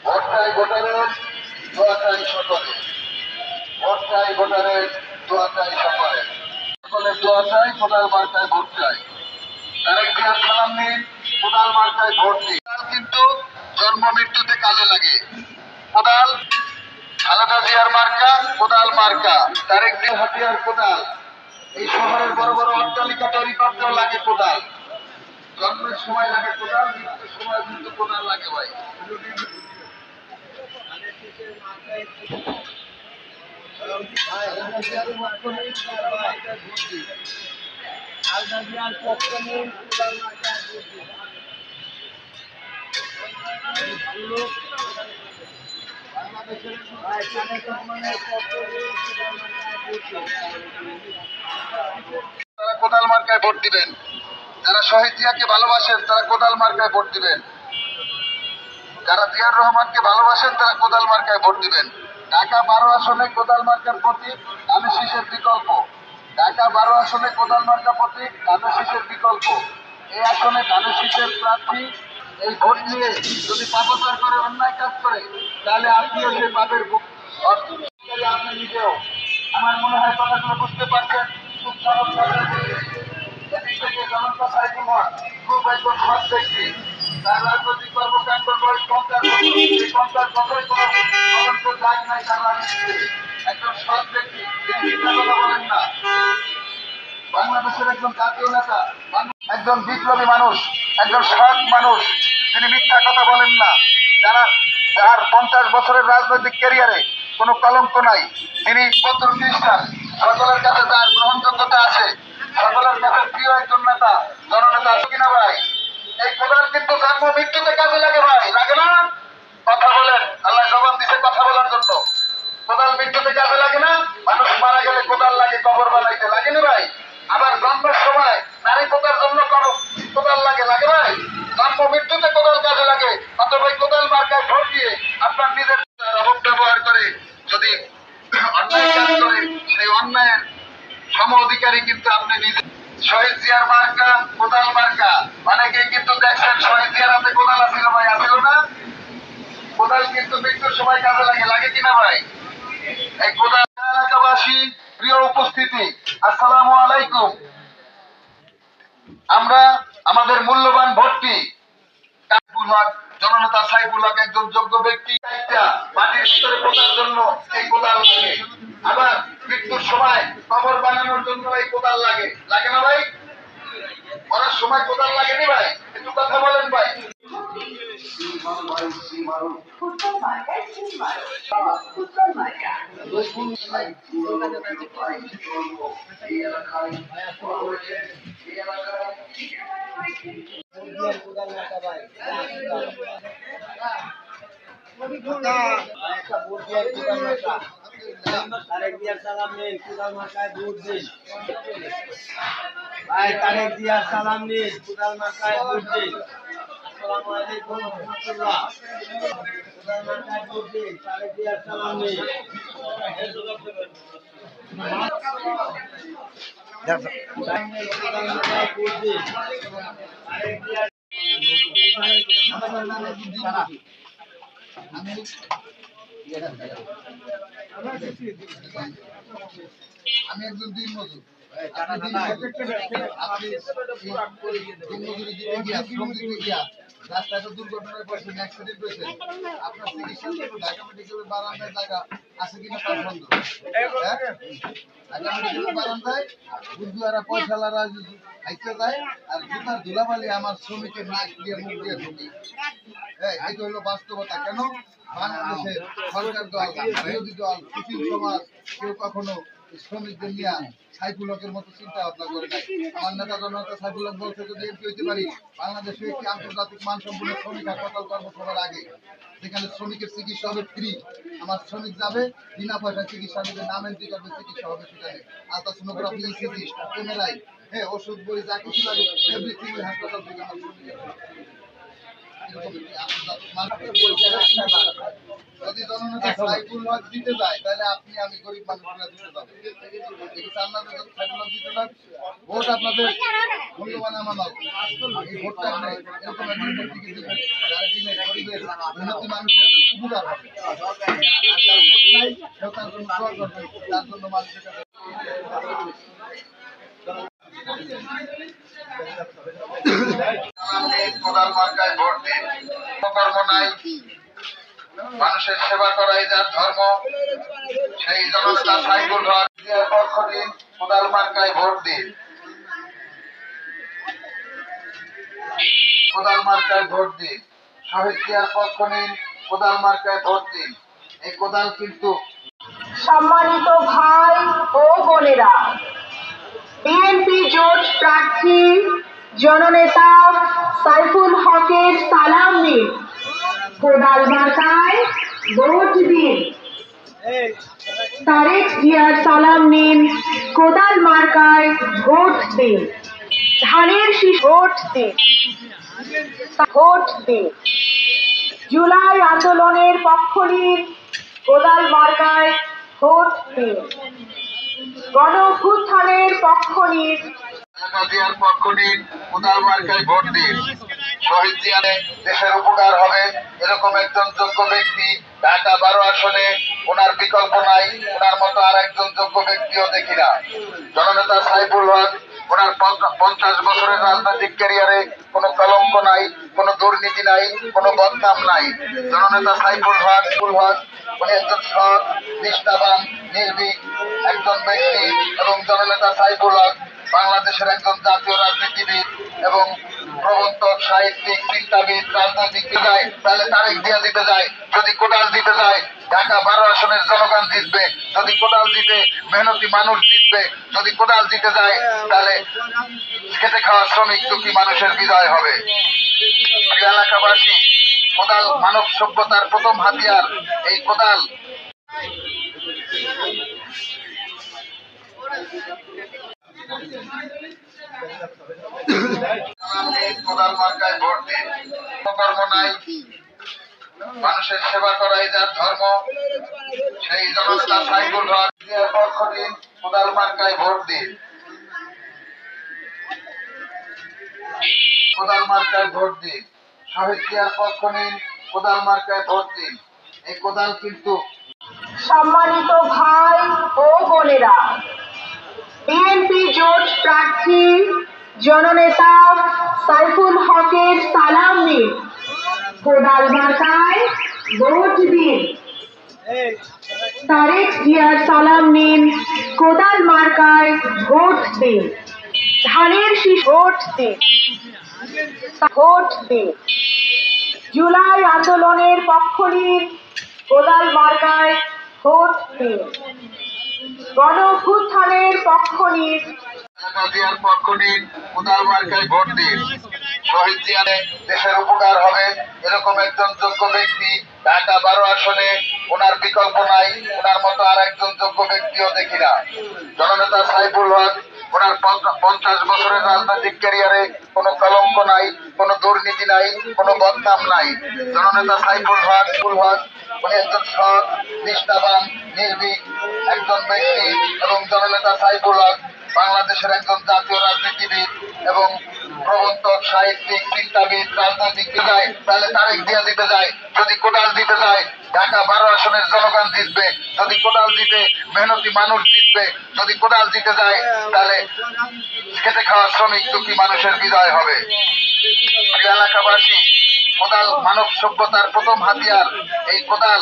Vote চাই ভোটারের, দোয়া চাই সকলে। ভোট চাই ভোটারের, দোয়া চাই সকলের। সকলের দোয়া চাই, কোদাল মার্কায় ভোট চাই। তারেক জিয়ার সালাম নিন, কোদাল মার্কায় ভোট দিন। কোদাল কিন্তু জন্ম মৃত্যুতে কাজে লাগে। কোদাল খালেদা জিয়ার মার্কা, কোদাল মার্কা। তারেক জিয়ার হাতিয়ার কোদাল। এই শহরের বড় বড় অট্টালিকা তৈরি করতেও লাগে কোদাল। জন্মের সময় লাগে কোদাল, মৃত্যুর সময় কিন্তু কোদাল লাগে ভাই। তারা কোদাল মার্কায় ভোট দিবেন। যারা শহীদ জিয়াকে ভালোবাসেন তারা কোদাল মার্কায় ভোট দিবেন। যারা জিয়ার রহমানকে ভালোবাসেন তারা কোদাল মার্কায় ভোট দিবেন। ঢাকা 12 আসনে কোদাল মার্কার প্রতীক ধানের শীষের বিকল্প। ঢাকা 12 আসনে কোদাল মার্কা প্রতীক ধানের শীষের বিকল্প। এই আসনে ধানের শীষের প্রার্থী এই ভোট নিয়ে যদি পাপাচার করে, অন্যায় কাজ করে, তাহলে আপনিও সেই পাপের আপনি নিজেও। আমার মনে হয় কথাগুলো বুঝতে পারছেন। খুব খুব একজন সৎ ব্যক্তি। তার রাজনৈতিক কর্মকাণ্ডের বয়স 50 বছর। এই 50 বছরে কোনো তদন্ত দাগ নাই তার রাজনীতিতে। একজন সৎ ব্যক্তি, তিনি মিথ্যা কথা বলেন না। বাংলাদেশের একজন জাতীয় নেতা, একজন বিপ্লবী মানুষ, একজন সৎ মানুষ, তিনি মিথ্যা কথা বলেন না। যার 50 বছরের রাজনৈতিক ক্যারিয়ারে কোনো কলঙ্ক নাই, তিনি পত্র খ্রিস্টান, সকলের কাছে তার গ্রহণযোগ্যতা আছে, সকলের কাছে প্রিয় একজন নেতা, জননেতা আছে কিনা ভাই? এই কোদাল কিন্তু জন্ম মৃত্যুতে কাজে লাগে ভাই, লাগে না? কথা বলেন, আল্লাহ জবান দিছে কথা বলার জন্য। কোদাল মৃত্যুতে কাজে লাগে না? মানুষ মারা গেলে কোদাল লাগে কবর বানাইতে, লাগে না ভাই? আবার জন্মের সময় নারী পোতার জন্য কোদাল লাগে, লাগে ভাই? জন্ম মৃত্যুতে কোদাল কাজে লাগে। অথবা কোদাল মার্কায় ভোট দিয়ে আপনার নিজের অপব্যবহার করে যদি অন্যায় কাজ করে, সেই অন্যায়ের সম অধিকারী কিন্তু আপনি নিজে। শহীদ জিয়ার মার্কা কোদাল মার্কা। অনেকে কিন্তু দেখছেন শহীদ জিয়ার হাতে কোদাল আছিল ভাই, আছিল না? কোদাল কিন্তু মৃত্যুর সময় কাজে লাগে, লাগে কিনা ভাই? এই কোদাল এলাকাবাসী, প্রিয় উপস্থিতি, আসসালামু আলাইকুম। আমরা আমাদের মূল্যবান ভোটটি সাইফুল হক, জননেতা সাইফুল হক একজন যোগ্য ব্যক্তি, মাটির ভিতরে পোতার জন্য এই কোদাল লাগে। আবার মৃত্যুর সময় কবর বানানোর জন্য এই কোদাল লাগে, লাগে না ভাই? মরার সময় কোদাল লাগেনি ভাই? একটু কথা বলেন ভাই। তারেক জিয়ার সালাম নিন, কোদাল মার্কায় ভোট দিন। ভাই তারেক জিয়ার সালাম নিন, কোদাল মার্কায় ভোট দিন। আসসালামু আলাইকুম রাহমাতুল্লাহ। কোদাল মার্কায় ভোট দিন, তারেক জিয়ার সালাম নিন। কোদাল মার্কায় ভোট দিন, তারেক জিয়ার আমি একজন দিন মজুর। রাস্তায় দুর্ঘটনায় পড়ছেন, অ্যাক্সিডেন্ট হয়েছে, আপনার চিকিৎসার জন্য ঢাকা মেডিকেলের বারান্দায় জায়গা আছে কিনা তার সন্দেহ। ঢাকা মেডিকেলের বারান্দায় বুদ্ধুয়ারা পয়সালারা খাইতে যায়, আর জুতার ধুলাবালি আমার শ্রমিকের নাক দিয়ে মুখ দিয়ে ঢুকি। হ্যাঁ, এটা হলো বাস্তবতা। কেন বাংলাদেশের সরকার দল, বিরোধী দল, সুশীল সমাজ কেউ কখনো শ্রমিকদের নিয়ে সাইফুল হকের মতো চিন্তা ভাবনা করে নাই। আমার নেতা জনতা সাইফুল হক বলছে যদি এমপি হইতে পারি, বাংলাদেশে একটি আন্তর্জাতিক মানসম্পন্ন শ্রমিক হাসপাতাল করবো সবার আগে, যেখানে শ্রমিকের চিকিৎসা হবে ফ্রি। আমার শ্রমিক যাবে বিনা পয়সা চিকিৎসা নেবে, নাম এন্ট্রি করবে, চিকিৎসা হবে সেখানে। আলট্রাসোনোগ্রাফি, ইসিজি, এমআরআই, হ্যাঁ, ওষুধ বই যা কিছু লাগে এভরিথিং ওই হাসপাতাল থেকে আমার শ্রমিকের। যদি জননেতা সাইফুল হক দিতে যায়, তাহলে আপনি আমি গরিব মানুষরা দিতে যাবো। ভোট আপনাদের মূল্যবান আমানত। এই ভোটটা আপনি এরকম একজন ব্যক্তিকে দিবেন যারা দিনে গরিবের মেহনতি মানুষের উপকার হবে। আর যার ভোট নাই সেও তার জন্য দোয়া করবে, তার জন্য মানুষের কাছে কোদাল মার্কায় ভোট দিন। কর্ম নাই, মানুষের সেবা করাই যার ধর্ম, সেই জনতা সাইকুল হক জিয়ার পক্ষ দিন, কোদাল মার্কায় ভোট দিন। কোদাল মার্কায় ভোট দিন। শহীদ জিয়ার পক্ষ নিন, কোদাল মার্কায় ভোট দিন। এই কোদাল কিন্তু সম্মানিত ভাই ও বোনেরা, বিএনপি জোট প্রার্থী জননেতা সাইফুল হকের সালাম নিন, কোদাল মার্কায় ভোট দিন। তারেক জিয়ার সালাম নিন, কোদাল মার্কায় ভোট দিন। ধানের শীষ ভোট দিন, ভোট দিন। জুলাই আন্দোলনের পক্ষ নিন, কোদাল মার্কায় ভোট দিন। গণঅভ্যুত্থানের পক্ষ নিন, জিয়ার পক্ষ নিন, কোদাল মার্কায় ভোট দিন। শহীদ জিয়ার দেশের উপকার হবে এরকম একজন যোগ্য ব্যক্তি ঢাকা 12 আসনে, ওনার বিকল্প নাই। ওনার মতো আর একজন যোগ্য ব্যক্তিও দেখি না। জননেতা সাইফুল হক, ওনার 50 বছরের রাজনৈতিক ক্যারিয়ারে কোনো কলঙ্ক নাই, কোনো দুর্নীতি নাই, কোনো বদনাম নাই। জননেতা সাইফুল হক উনি একজন সৎ, নিষ্ঠাবান, নির্ভীক একজন ব্যক্তি এবং জননেতা সাইফুল হক বাংলাদেশের একজন জাতীয় রাজনীতিবিদ এবং প্রবর্তক, সাহিত্যিক, চিন্তাবিদ, রাজনৈতিক বিদায়। তাহলে তারেক জিয়া দিতে যায়, যদি কোদাল দিতে যায় ঢাকা 12 আসনের জনগণ জিতবে। যদি কোদাল দিতে মেহনতি মানুষ জিতবে। যদি কোদাল দিতে যায় তাহলে খেটে খাওয়া শ্রমিক দুঃখী মানুষের বিজয় হবে। প্রিয় এলাকাবাসী, কোদাল মানব সভ্যতার প্রথম হাতিয়ার। এই কোদাল কোদাল মার্কায় ভোট দিন। কর্ম নাই, মানুষের সেবা করাই যার ধর্ম, সেই জনতা সাইকুল হক জিয়ার পক্ষ দিন, কোদাল মার্কায় ভোট দিন। কোদাল মার্কায় ভোট দিন। শহীদ জিয়ার পক্ষ নিন, কোদাল মার্কায় ভোট দিন। এই কোদাল কিন্তু সম্মানিত ভাই ও বোনেরা, বিএনপি জোট প্রার্থী জননেতা সাইফুল হকের সালাম নিন, কোদাল মার্কায় ভোট দিন। তারেক জিয়ার সালাম নিন, কোদাল মার্কায় ভোট দিন। ধানের শীষ ভোট দিন, ভোট দিন। জুলাই আন্দোলনের পক্ষ নিন, কোদাল মার্কায় ভোট দিন। গণঅভ্যুত্থানের পক্ষ নিন, জিয়ার পক্ষ নিন, কোদাল মার্কায় ভোট দিন। শহীদ জিয়ার দেশের উপকার হবে এরকম একজন যোগ্য ব্যক্তি ঢাকা 12 আসনে, ওনার বিকল্প নাই। ওনার মতো আর একজন যোগ্য ব্যক্তিও দেখি না। জননেতা সাইফুল হক, ওনার 50 বছরের রাজনৈতিক ক্যারিয়ারে কোনো কলঙ্ক নাই, কোনো দুর্নীতি নাই, কোনো বদনাম নাই। জননেতা সাইফুল হক উনি একজন সৎ, নিষ্ঠাবান, নির্ভীক একজন ব্যক্তি এবং জননেতা সাইফুল হক বাংলাদেশের একজন জাতীয় রাজনীতিবিদ এবং প্রবর্তক, সাহিত্যিক, চিন্তাবিদ, রাজনৈতিক বিদায়। তাহলে তারেক জিয়া দিতে যায়, যদি কোদাল দিতে যায় ঢাকা 12 আসনের জনগণ জিতবে। যদি কোদাল দিতে মেহনতি মানুষ জিতবে। যদি কোদাল দিতে যায় তাহলে খেটে খাওয়া শ্রমিক দুঃখী মানুষের বিজয় হবে। প্রিয় এলাকাবাসী, কোদাল মানব সভ্যতার প্রথম হাতিয়ার। এই কোদাল